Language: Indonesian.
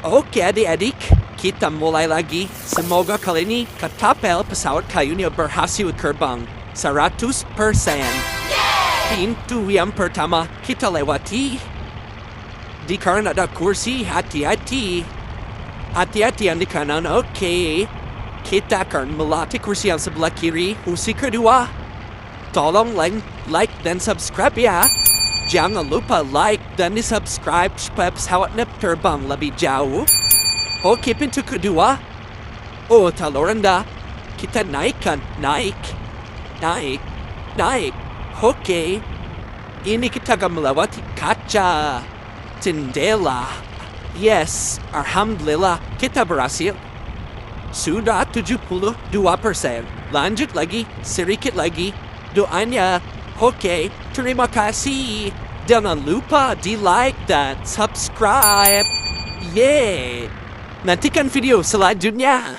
Oke adik-adik, kita mulai lagi. Semoga kali ini Ketapel Pesawat Kayunya berhasil terbang 100%. Pintu yang pertama kita lewati. Di kanan ada kursi, hati-hati. Hati-hati yang di kanan, oke. Kita akan melatih kursi yang sebelah kiri. Kursi kedua. Tolong like dan subscribe ya. Jangan lupa like dan di-subscribe supaya pesawatnya terbang lebih jauh. Oke, pintu kedua. Oh, terlalu rendah. Kita naikkan. Naik. Oke. Ini kita akan melewati kaca. Jendela. Yes, alhamdulillah kita berhasil. Sudah 72%. Lanjut lagi, sedikit lagi. Doanya. Oke, terima kasih. Jangan lupa di-like dan subscribe. Yeay. Nantikan video selanjutnya.